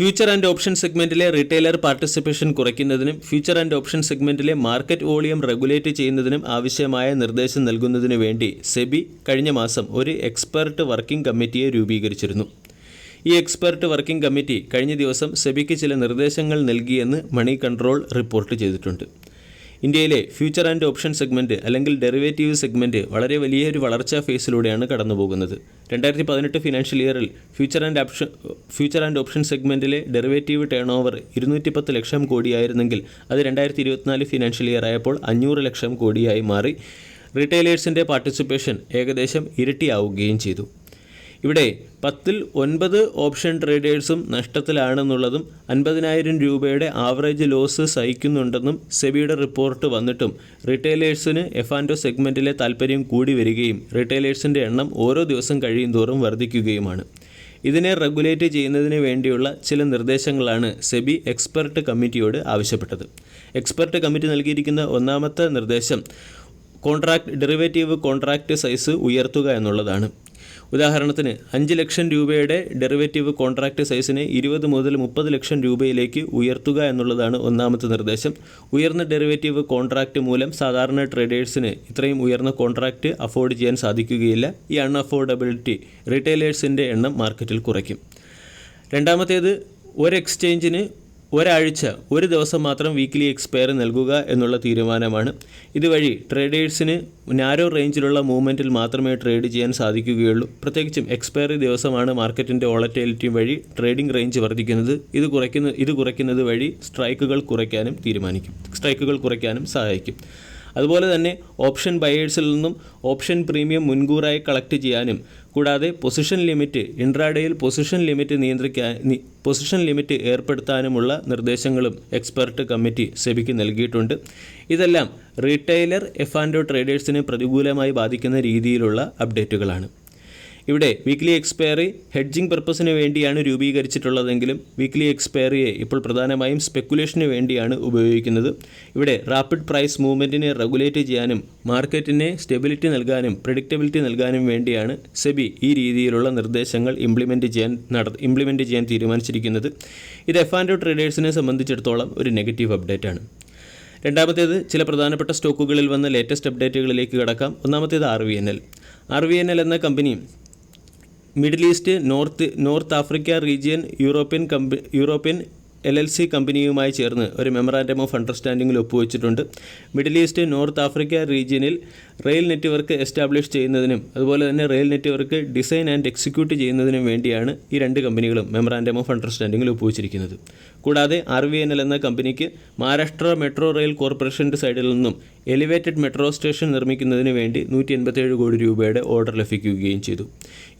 Future and option സെഗ്മെന്റിലെ retailer participation കുറയ്ക്കുന്നതിനും future and option സെഗ്മെന്റിലെ മാർക്കറ്റ് വോളിയം റെഗുലേറ്റ് ചെയ്യുന്നതിനും ആവശ്യമായ നിർദ്ദേശം നൽകുന്നതിനു വേണ്ടി സെബി കഴിഞ്ഞ മാസം ഒരു എക്സ്പെർട്ട് വർക്കിംഗ് കമ്മിറ്റിയെ രൂപീകരിച്ചിരുന്നു. ഈ എക്സ്പെർട്ട് വർക്കിംഗ് കമ്മിറ്റി കഴിഞ്ഞ ദിവസം സെബിക്ക് ചില നിർദ്ദേശങ്ങൾ നൽകിയെന്ന് മണി കൺട്രോൾ റിപ്പോർട്ട് ചെയ്തിട്ടുണ്ട്. ഇന്ത്യയിലെ ഫ്യൂച്ചർ ആൻഡ് ഓപ്ഷൻ സെഗ്മെൻറ്റ് അല്ലെങ്കിൽ ഡെറിവേറ്റീവ് സെഗ്മെൻറ്റ് വളരെ വലിയൊരു വളർച്ചാ ഫേസിലൂടെയാണ് കടന്നുപോകുന്നത്. 2018 ഫിനാൻഷ്യൽ ഇയറിൽ ഫ്യൂച്ചർ ആൻഡ് ഓപ്ഷൻ സെഗ്മെൻറ്റിലെ ഡെറിവേറ്റീവ് ടേൺ ഓവർ 210 ലക്ഷം കോടിയായിരുന്നെങ്കിൽ അത് 2024 ഫിനാൻഷ്യൽ ഇയർ ആയപ്പോൾ 500 ലക്ഷം കോടിയായി മാറി. റീറ്റെയിലേഴ്സിൻ്റെ പാർട്ടിസിപ്പേഷൻ ഏകദേശം ഇരട്ടിയാവുകയും ചെയ്തു. ഇവിടെ 10ൽ 9 ഓപ്ഷൻ ട്രേഡേഴ്സും നഷ്ടത്തിലാണെന്നുള്ളതും 50,000 രൂപയുടെ ആവറേജ് ലോസ് സഹിക്കുന്നുണ്ടെന്നും സെബിയുടെ റിപ്പോർട്ട് വന്നിട്ടും റീറ്റെയിലേഴ്സിന് എഫ്&ഒ സെഗ്മെൻറ്റിലെ താൽപ്പര്യം കൂടി വരികയും റീറ്റെയിലേഴ്സിൻ്റെ എണ്ണം ഓരോ ദിവസം കഴിയുന്തോറും വർദ്ധിക്കുകയുമാണ്. ഇതിനെ റെഗുലേറ്റ് ചെയ്യുന്നതിന് വേണ്ടിയുള്ള ചില നിർദ്ദേശങ്ങളാണ് സെബി എക്സ്പെർട്ട് കമ്മിറ്റിയോട് ആവശ്യപ്പെട്ടത്. എക്സ്പെർട്ട് കമ്മിറ്റി നൽകിയിരിക്കുന്ന ഒന്നാമത്തെ നിർദ്ദേശം ഡെറിവേറ്റീവ് കോൺട്രാക്റ്റ് സൈസ് ഉയർത്തുക എന്നുള്ളതാണ്. ഉദാഹരണത്തിന് 5 ലക്ഷം രൂപയുടെ ഡെറിവേറ്റീവ് കോൺട്രാക്റ്റ് സൈസിനെ 20 മുതൽ 30 ലക്ഷം രൂപയിലേക്ക് ഉയർത്തുക എന്നുള്ളതാണ് ഒന്നാമത്തെ നിർദ്ദേശം. ഉയർന്ന ഡെറിവേറ്റീവ് കോൺട്രാക്റ്റ് മൂലം സാധാരണ ട്രേഡേഴ്സിന് ഇത്രയും ഉയർന്ന കോൺട്രാക്റ്റ് അഫോർഡ് ചെയ്യാൻ സാധിക്കുകയില്ല. ഈ അൺഅഫോർഡബിലിറ്റി റീറ്റെയിലേഴ്സിൻ്റെ എണ്ണം മാർക്കറ്റിൽ കുറയ്ക്കും. രണ്ടാമത്തേത്, ഒരു എക്സ്ചേഞ്ചിന് ഒരാഴ്ച ഒരു ദിവസം മാത്രം വീക്ക്ലി എക്സ്പയറി നൽകുക എന്നുള്ള തീരുമാനമാണ്. ഇതുവഴി ട്രേഡേഴ്സിന് നാരോ റേഞ്ചിലുള്ള മൂവ്മെൻറ്റിൽ മാത്രമേ ട്രേഡ് ചെയ്യാൻ സാധിക്കുകയുള്ളൂ. പ്രത്യേകിച്ചും എക്സ്പയറി ദിവസമാണ് മാർക്കറ്റിൻ്റെ വോളറ്റിലിറ്റി വഴി ട്രേഡിംഗ് റേഞ്ച് വർദ്ധിക്കുന്നത്. ഇത് കുറയ്ക്കുന്നത് വഴി സ്ട്രൈക്കുകൾ കുറയ്ക്കാനും സഹായിക്കും. അതുപോലെ തന്നെ ഓപ്ഷൻ ബയേഴ്സിൽ നിന്നും ഓപ്ഷൻ പ്രീമിയം മുൻകൂറായി കളക്ട് ചെയ്യാനും കൂടാതെ ഇൻട്രാഡേയിൽ പൊസിഷൻ ലിമിറ്റ് ഏർപ്പെടുത്താനുമുള്ള നിർദ്ദേശങ്ങളും എക്സ്പെർട്ട് കമ്മിറ്റി സെബിക്ക് നൽകിയിട്ടുണ്ട്. ഇതെല്ലാം റീറ്റെയിലർ എഫ്&ഒ ട്രേഡേഴ്സിനെ പ്രതികൂലമായി ബാധിക്കുന്ന രീതിയിലുള്ള അപ്ഡേറ്റുകളാണ്. ഇവിടെ വീക്ക്ലി എക്സ്പയറി ഹെഡ്ജിംഗ് പർപ്പസിന് വേണ്ടിയാണ് രൂപീകരിച്ചിട്ടുള്ളതെങ്കിലും വീക്ക്ലി എക്സ്പയറിയെ ഇപ്പോൾ പ്രധാനമായും സ്പെക്കുലേഷന് വേണ്ടിയാണ് ഉപയോഗിക്കുന്നത്. ഇവിടെ റാപ്പിഡ് പ്രൈസ് മൂവ്മെൻറ്റിനെ റെഗുലേറ്റ് ചെയ്യാനും മാർക്കറ്റിനെ സ്റ്റെബിലിറ്റി നൽകാനും പ്രെഡിക്റ്റബിലിറ്റി നൽകാനും വേണ്ടിയാണ് സെബി ഈ രീതിയിലുള്ള നിർദ്ദേശങ്ങൾ ഇംപ്ലിമെൻറ്റ് ചെയ്യാൻ തീരുമാനിച്ചിരിക്കുന്നത്. ഇത് എഫ്&ഒ ട്രേഡേഴ്സിനെ സംബന്ധിച്ചിടത്തോളം ഒരു നെഗറ്റീവ് അപ്ഡേറ്റാണ്. രണ്ടാമത്തേത്, ചില പ്രധാനപ്പെട്ട സ്റ്റോക്കുകളിൽ വന്ന ലേറ്റസ്റ്റ് അപ്ഡേറ്റുകളിലേക്ക് കടക്കാം. ഒന്നാമത്തേത് RVNL എന്ന company middle east, north Africa region, European LLC കമ്പനിയുമായി ചേർന്ന് ഒരു മെമ്മറാൻഡം ഓഫ് അണ്ടർസ്റ്റാൻഡിങ്ങിൽ ഒപ്പുവെച്ചിട്ടുണ്ട്. മിഡിൽ ഈസ്റ്റ്, നോർത്ത് ആഫ്രിക്ക റീജിയനിൽ റെയിൽ നെറ്റ്വർക്ക് എസ്റ്റാബ്ലിഷ് ചെയ്യുന്നതിനും അതുപോലെ തന്നെ rail network design and execute ചെയ്യുന്നതിനും വേണ്ടിയാണ് ഈ രണ്ട് കമ്പനികളും മെമ്മറാൻഡം ഓഫ് അണ്ടർസ്റ്റാൻഡിങ്ങിൽ ഒപ്പുവെച്ചിരിക്കുന്നത്. കൂടാതെ RVNL എന്ന കമ്പനിക്ക് മഹാരാഷ്ട്ര മെട്രോ റെയിൽ കോർപ്പറേഷൻ്റെ സൈഡിൽ നിന്നും എലിവേറ്റഡ് മെട്രോ സ്റ്റേഷൻ നിർമ്മിക്കുന്നതിന് വേണ്ടി 187 കോടി രൂപയുടെ ഓർഡർ ലഭിക്കുകയും ചെയ്തു.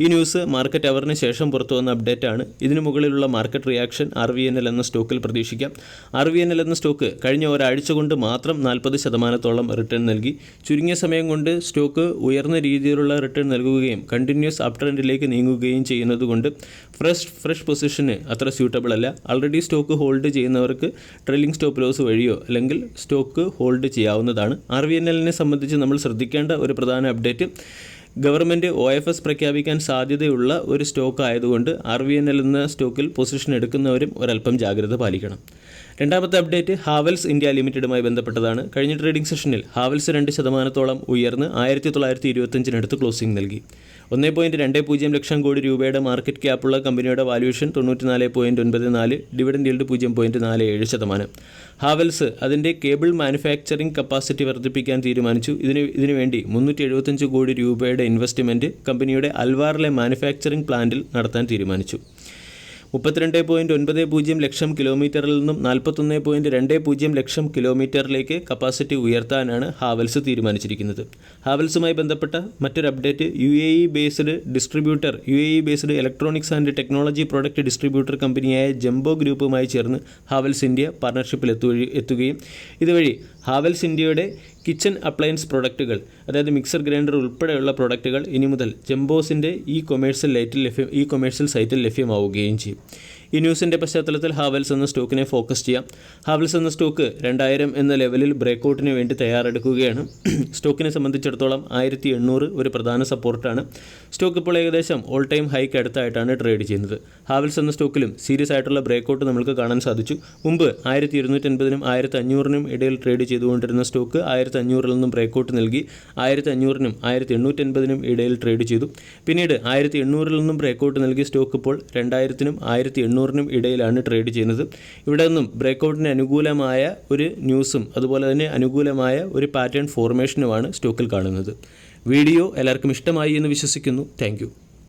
ഈ ന്യൂസ് മാർക്കറ്റ് അവറിന് ശേഷം പുറത്തു വന്ന അപ്ഡേറ്റാണ്. ഇതിനു മുകളിലുള്ള മാർക്കറ്റ് റിയാക്ഷൻ RVNL എന്ന സ്റ്റോക്കിൽ പ്രതീക്ഷിക്കാം. RVNL എന്ന സ്റ്റോക്ക് കഴിഞ്ഞ ഒരാഴ്ച കൊണ്ട് മാത്രം 40% റിട്ടേൺ നൽകി. ചുരുങ്ങിയ സമയം കൊണ്ട് സ്റ്റോക്ക് ഉയർന്ന രീതിയിലുള്ള റിട്ടേൺ നൽകുകയും കണ്ടിന്യൂസ് അപ് ട്രെൻഡിലേക്ക് നീങ്ങുകയും ചെയ്യുന്നതുകൊണ്ട് ഫ്രഷ് പൊസിഷന് അത്ര സ്യൂട്ടബിൾ അല്ല. ആൾറെഡി സ്റ്റോക്ക് ഹോൾഡ് ചെയ്യുന്നവർക്ക് ട്രെയിലിംഗ് സ്റ്റോപ്പ് ലോസ് വഴിയോ അല്ലെങ്കിൽ സ്റ്റോക്ക് ഹോൾഡ് ചെയ്യാവുന്നതാണ്. RVNLനെ സംബന്ധിച്ച് നമ്മൾ ശ്രദ്ധിക്കേണ്ട ഒരു പ്രധാന അപ്ഡേറ്റ്, ഗവൺമെൻറ് OFS പ്രഖ്യാപിക്കാൻ സാധ്യതയുള്ള ഒരു സ്റ്റോക്ക് ആയതുകൊണ്ട് RVNL എന്ന സ്റ്റോക്കിൽ പൊസിഷൻ എടുക്കുന്നവരും ഒരല്പം ജാഗ്രത പാലിക്കണം. രണ്ടാമത്തെ അപ്ഡേറ്റ് ഹാവൽസ് ഇന്ത്യ ലിമിറ്റഡുമായി ബന്ധപ്പെട്ടതാണ്. കഴിഞ്ഞ ട്രേഡിംഗ് സെഷനിൽ ഹാവൽസ് 2% ഉയർന്ന് 1925 ക്ലോസിംഗ് നൽകി. 1.20 ലക്ഷം കോടി രൂപയുടെ മാർക്കറ്റ് ക്യാപ്പുള്ള കമ്പനിയുടെ വാല്യൂഷൻ 94.94, ഡിവിഡൻഡ് yield 0.47%. ഹാവൽസ് അതിൻ്റെ കേബിൾ മാനുഫാക്ചറിംഗ് കപ്പാസിറ്റി വർദ്ധിപ്പിക്കാൻ തീരുമാനിച്ചു. ഇതിനുവേണ്ടി 375 കോടി രൂപയുടെ ഇൻവെസ്റ്റ്മെൻറ്റ് കമ്പനിയുടെ അൽവാറിലെ മാനുഫാക്ചറിംഗ് പ്ലാന്റിൽ നടത്താൻ തീരുമാനിച്ചു. 32.90 ലക്ഷം കിലോമീറ്ററിൽ നിന്നും 41.20 ലക്ഷം കിലോമീറ്ററിലേക്ക് കപ്പാസിറ്റി ഉയർത്താനാണ് ഹാവൽസ് തീരുമാനിച്ചിരിക്കുന്നത്. ഹാവൽസുമായി ബന്ധപ്പെട്ട മറ്റൊരു update, UAE based electronics and technology product distributor കമ്പനിയായ ജംബോ ഗ്രൂപ്പുമായി ചേർന്ന് ഹാവൽസ് ഇന്ത്യ പാർട്ണർഷിപ്പിൽ എത്തുകയും ഇതുവഴി ഹാവൽസ് ഇന്ത്യയുടെ കിച്ചൺ അപ്ലയൻസ് പ്രൊഡക്റ്റുകൾ, അതായത് മിക്സർ ഗ്രൈൻഡർ ഉൾപ്പെടെയുള്ള പ്രൊഡക്റ്റുകൾ ഇനി മുതൽ ജംബോസിൻ്റെ ഈ കൊമേഴ്സ്യൽ സൈറ്റിൽ ലഭ്യമാവുകയും ചെയ്യും. ഈ ന്യൂസിൻ്റെ പശ്ചാത്തലത്തിൽ ഹാവൽസ് എന്ന സ്റ്റോക്കിനെ ഫോക്കസ് ചെയ്യാം. ഹാവൽസ് എന്ന സ്റ്റോക്ക് 2000 എന്ന ലെവലിൽ ബ്രേക്കൗട്ടിന് വേണ്ടി തയ്യാറെടുക്കുകയാണ്. സ്റ്റോക്കിനെ സംബന്ധിച്ചിടത്തോളം 1800 ഒരു പ്രധാന സപ്പോർട്ടാണ്. സ്റ്റോക്ക് ഇപ്പോൾ ഏകദേശം ഓൾ ടൈം ഹൈക്ക് അടുത്തായിട്ടാണ് ട്രേഡ് ചെയ്യുന്നത്. ഹാവൽസ് എന്ന സ്റ്റോക്കിലും സീരിയസ് ആയിട്ടുള്ള ബ്രേക്കൗട്ട് നമുക്ക് കാണാൻ സാധിച്ചു. മുമ്പ് 1250-നും 1500-നും ഇടയിൽ ട്രേഡ് ചെയ്തുകൊണ്ടിരുന്ന സ്റ്റോക്ക് 1500-ൽ നിന്നും ബ്രേക്കൗട്ട് നൽകി 1500-നും 1850-നും ഇടയിൽ ട്രേഡ് ചെയ്തു. പിന്നീട് 1800-ൽ നിന്നും ബ്രേക്കൗട്ട് നൽകിയ സ്റ്റോക്ക് ഇപ്പോൾ 2000-നും 1800-നും ഇടയിലാണ് ട്രേഡ് ചെയ്യുന്നത്. ഇവിടെ നിന്നും ബ്രേക്കൗട്ടിന് അനുകൂലമായ ഒരു ന്യൂസും അതുപോലെ തന്നെ അനുകൂലമായ ഒരു പാറ്റേൺ ഫോർമേഷനുമാണ് സ്റ്റോക്കിൽ കാണുന്നത്. വീഡിയോ എല്ലാവർക്കും ഇഷ്ടമായി എന്ന് വിശ്വസിക്കുന്നു. താങ്ക്